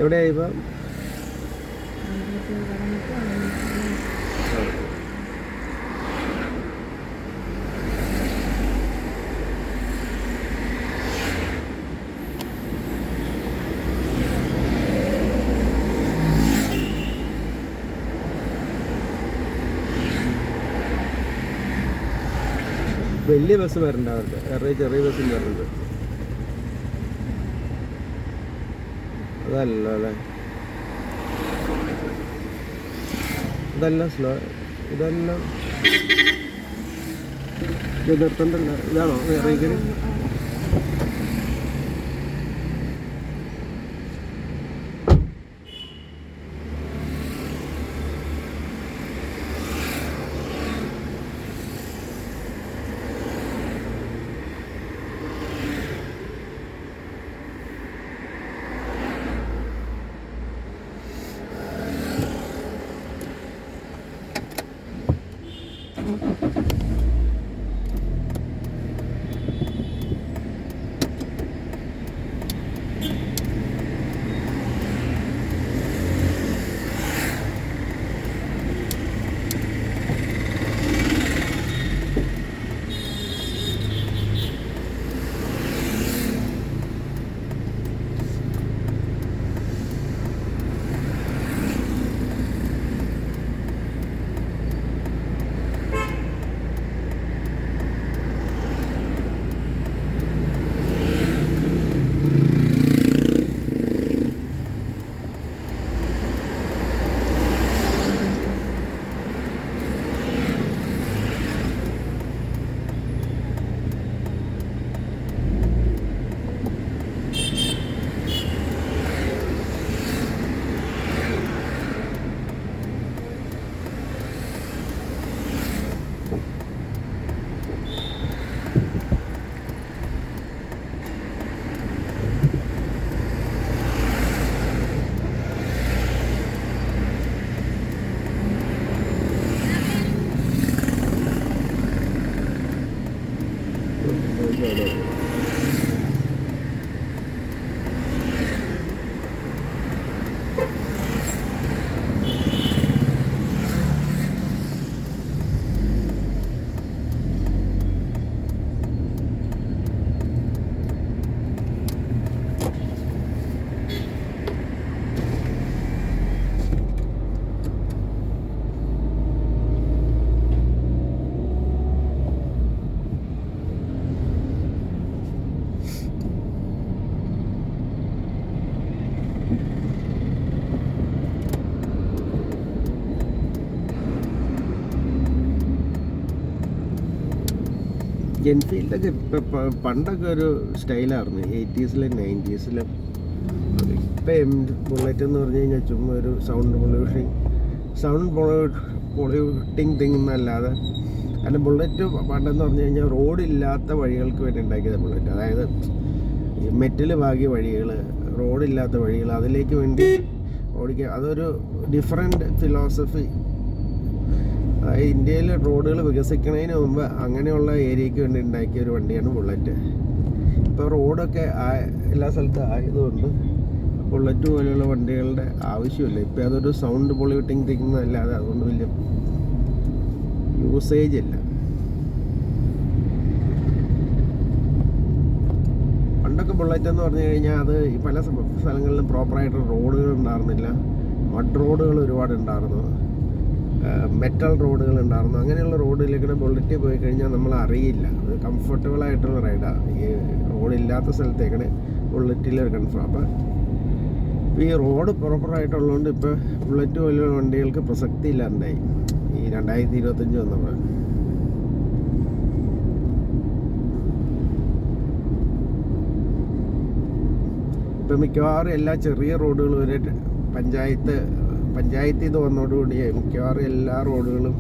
എവിടെയായി ഇപ്പം? വലിയ ബസ് വരണ്ട അവർക്ക്, വേറെ ചെറിയ ബസ്സും വരുന്നുണ്ട്. അതല്ല അല്ലേ, ഇതെല്ലാം സ്ലോ, ഇതെല്ലാം ഇത് നിർത്തണ്ടല്ല. ഇതാണോ റീഗിന്? എൻഫീൽഡൊക്കെ ഇപ്പം പണ്ടൊക്കെ ഒരു സ്റ്റൈലായിരുന്നു, 80s-ലും 90s-ലും. ഇപ്പം ബുള്ളറ്റ് എന്ന് പറഞ്ഞു കഴിഞ്ഞാൽ ചുമ്മാ ഒരു സൗണ്ട് പൊള്യൂട്ടിങ് തിങ് എന്നല്ലാതെ. കാരണം ബുള്ളറ്റ് പണ്ടെന്ന് പറഞ്ഞു കഴിഞ്ഞാൽ റോഡില്ലാത്ത വഴികൾക്ക് വേണ്ടി ഉണ്ടാക്കിയത് ബുള്ളറ്റ്. അതായത് മെറ്റൽ പാകിയ വഴികൾ, റോഡില്ലാത്ത വഴികൾ, അതിലേക്ക് വേണ്ടി ഓടിക്കുക. അതൊരു ഡിഫറെൻറ്റ് ഫിലോസഫി. ഇന്ത്യയിൽ റോഡുകൾ വികസിക്കുന്നതിന് മുമ്പ് അങ്ങനെയുള്ള ഏരിയയ്ക്ക് വേണ്ടി ഉണ്ടാക്കിയ ഒരു വണ്ടിയാണ് ബുള്ളറ്റ്. ഇപ്പോൾ റോഡൊക്കെ എല്ലാ സ്ഥലത്തും ആയതുകൊണ്ട് ബുള്ളറ്റ് പോലെയുള്ള വണ്ടികളുടെ ആവശ്യമില്ല. ഇപ്പോൾ അതൊരു സൗണ്ട് പൊള്യൂട്ടിങ് തിങ് അല്ലാതെ അതുകൊണ്ട് വലിയ യൂസേജ് ഇല്ല. പണ്ടൊക്കെ ബുള്ളറ്റ് എന്ന് പറഞ്ഞു കഴിഞ്ഞാൽ അത് ഈ പല സ്ഥലങ്ങളിലും പ്രോപ്പറായിട്ട് റോഡുകൾ ഉണ്ടായിരുന്നില്ല. മഡ് റോഡുകൾ ഒരുപാട് ഉണ്ടായിരുന്നു, മെറ്റൽ റോഡുകൾ ഉണ്ടായിരുന്നു. അങ്ങനെയുള്ള റോഡിലേക്ക് ബുള്ളറ്റ് പോയി കഴിഞ്ഞാൽ നമ്മൾ അറിയില്ല. അത് കംഫർട്ടബിൾ ആയിട്ടുള്ള റൈഡാണ്. ഈ റോഡില്ലാത്ത സ്ഥലത്തേക്കാണ് ബുള്ളറ്റിൽ ഒരു കംഫർട്ട്. അപ്പം ഈ റോഡ് പ്രോപ്പറായിട്ടുള്ളതുകൊണ്ട് ഇപ്പോൾ ബുള്ളറ്റ് പോലെയുള്ള വണ്ടികൾക്ക് പ്രസക്തി ഇല്ലാണ്ടായി ഈ 2025 വന്നപ്പോൾ. ഇപ്പം മിക്കവാറും എല്ലാ ചെറിയ റോഡുകൾ വരെ പഞ്ചായത്തിൽ ഇത് വന്നതോടുകൂടി മിക്കവാറും എല്ലാ റോഡുകളും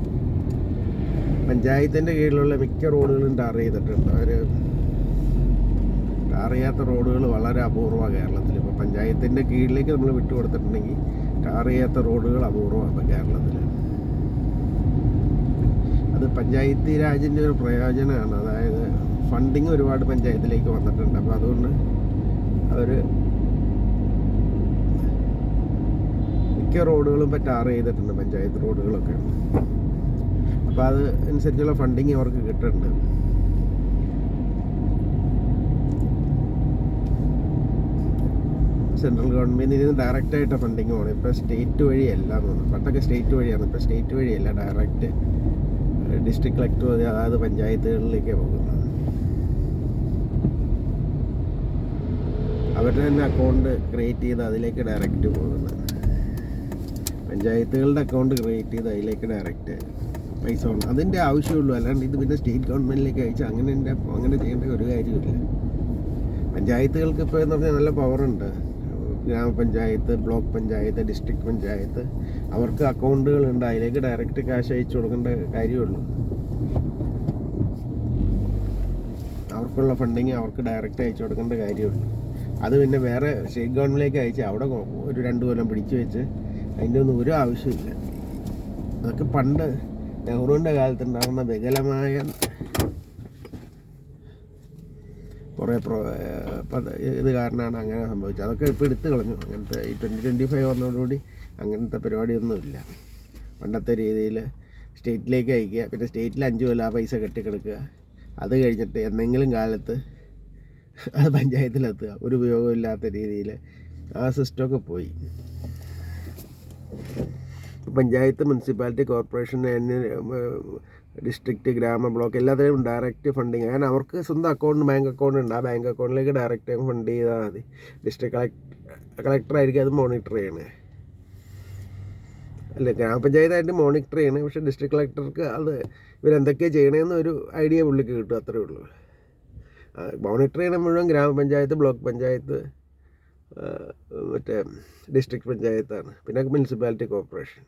പഞ്ചായത്തിൻ്റെ കീഴിലുള്ള മിക്ക റോഡുകളും ടാർ ചെയ്തിട്ടുണ്ട്. അവർ ടാർ ചെയ്യാത്ത റോഡുകൾ വളരെ അപൂർവമാണ് കേരളത്തിൽ. ഇപ്പോൾ പഞ്ചായത്തിൻ്റെ കീഴിലേക്ക് നമ്മൾ വിട്ടുകൊടുത്തിട്ടുണ്ടെങ്കിൽ ടാർ ചെയ്യാത്ത റോഡുകൾ അപൂർവമാണ് കേരളത്തിൽ. അത് പഞ്ചായത്തി രാജിൻ്റെ ഒരു പ്രയോജനമാണ്. അതായത് ഫണ്ടിങ് ഒരുപാട് പഞ്ചായത്തിലേക്ക് വന്നിട്ടുണ്ട്. അപ്പോൾ അതുകൊണ്ട് അവർ മിക്ക റോഡുകളും ഇപ്പോൾ ടാർ ചെയ്തിട്ടുണ്ട്, പഞ്ചായത്ത് റോഡുകളൊക്കെ. അപ്പോൾ അത് അനുസരിച്ചുള്ള ഫണ്ടിങ് അവർക്ക് കിട്ടുന്നുണ്ട്. സെൻട്രൽ ഗവൺമെൻറ്റിൽ നിന്ന് ഡയറക്റ്റായിട്ട് ഫണ്ടിങ് പോകണം. ഇപ്പോൾ സ്റ്റേറ്റ് വഴിയല്ല തോന്നുന്നു. പണ്ടൊക്കെ സ്റ്റേറ്റ് വഴിയാണ്, ഇപ്പോൾ സ്റ്റേറ്റ് വഴിയല്ല, ഡയറക്റ്റ് ഡിസ്ട്രിക്ട് കളക്ടർ അതായത് പഞ്ചായത്തുകളിലേക്ക് പോകുന്നത്. അവരുടെ തന്നെ അക്കൗണ്ട് ക്രിയേറ്റ് ചെയ്ത് അതിലേക്ക് ഡയറക്റ്റ് പോകുന്നത്. പഞ്ചായത്തുകളുടെ അക്കൗണ്ട് ക്രിയേറ്റ് ചെയ്ത് അതിലേക്ക് ഡയറക്റ്റ് പൈസ ഉണ്ട്. അതിൻ്റെ ആവശ്യമുള്ളൂ. അല്ലാണ്ട് ഇത് പിന്നെ സ്റ്റേറ്റ് ഗവൺമെൻറ്റിലേക്ക് അയച്ച് അങ്ങനെ ചെയ്യേണ്ട ഒരു കാര്യമില്ല. പഞ്ചായത്തുകൾക്ക് ഇപ്പോൾ എന്ന് പറഞ്ഞാൽ നല്ല പവറുണ്ട്. ഗ്രാമപഞ്ചായത്ത്, ബ്ലോക്ക് പഞ്ചായത്ത്, ഡിസ്ട്രിക്ട് പഞ്ചായത്ത്, അവർക്ക് അക്കൗണ്ടുകളുണ്ട്. അതിലേക്ക് ഡയറക്റ്റ് ക്യാഷ് അയച്ചു കൊടുക്കേണ്ട കാര്യമുള്ളൂ. അവർക്കുള്ള ഫണ്ടിങ് അവർക്ക് ഡയറക്റ്റ് അയച്ചു കൊടുക്കേണ്ട കാര്യമുള്ളൂ. അത് പിന്നെ വേറെ സ്റ്റേറ്റ് ഗവൺമെൻറ്റിലേക്ക് അയച്ച് അവിടെ ഒരു 2 കൊല്ലം പിടിച്ചു വെച്ച് അതിൻ്റെ ഒന്നും ഒരു ആവശ്യമില്ല. അതൊക്കെ പണ്ട് നെഹ്റുവിൻ്റെ കാലത്തുണ്ടാകുന്ന വികലമായ കുറേ ഇത് കാരണമാണ് അങ്ങനെ സംഭവിച്ചത്. അതൊക്കെ ഇപ്പോൾ എടുത്തു കളഞ്ഞു. അങ്ങനത്തെ ഈ 2025 വന്നതോടുകൂടി അങ്ങനത്തെ പരിപാടിയൊന്നുമില്ല. പണ്ടത്തെ രീതിയിൽ സ്റ്റേറ്റിലേക്ക് അയക്കുക, പിന്നെ സ്റ്റേറ്റിൽ 5 കൊല്ലം ആ പൈസ കെട്ടിക്കിടക്കുക, അത് കഴിഞ്ഞിട്ട് എന്തെങ്കിലും കാലത്ത് അത് പഞ്ചായത്തിലെത്തുക, ഒരു ഉപയോഗമില്ലാത്ത രീതിയിൽ ആ സിസ്റ്റമൊക്കെ പോയി. പഞ്ചായത്ത്, മുനിസിപ്പാലിറ്റി, കോർപ്പറേഷൻ, ഡിസ്ട്രിക്റ്റ്, ഗ്രാമ, ബ്ലോക്ക് എല്ലാത്തിനും ഡയറക്റ്റ് ഫണ്ടിങ്. കാരണം അവർക്ക് സ്വന്തം അക്കൗണ്ട്, ബാങ്ക് അക്കൗണ്ട് ഉണ്ട്. ആ ബാങ്ക് അക്കൗണ്ടിലേക്ക് ഡയറക്റ്റ് ഫണ്ട് ചെയ്താൽ മതി. ഡിസ്ട്രിക്ട് കളക്ടറായിരിക്കും അത് മോണിറ്റർ ചെയ്യണേ. അല്ല, ഗ്രാമപഞ്ചായത്തായിട്ട് മോണിറ്റർ ചെയ്യണേ. പക്ഷേ ഡിസ്ട്രിക്ട് കളക്ടർക്ക് അത് ഇവരെന്തൊക്കെയാണ് ചെയ്യണമെന്ന് ഒരു ഐഡിയ പുള്ളിക്ക് കിട്ടും, അത്രേ ഉള്ളൂ. മോണിറ്റർ ചെയ്യണ മുഴുവൻ ഗ്രാമപഞ്ചായത്ത്, ബ്ലോക്ക് പഞ്ചായത്ത്, മറ്റേ ഡിസ്ട്രിക്ട് പഞ്ചായത്താണ്, പിന്നെ മുനിസിപ്പാലിറ്റി, കോർപ്പറേഷൻ.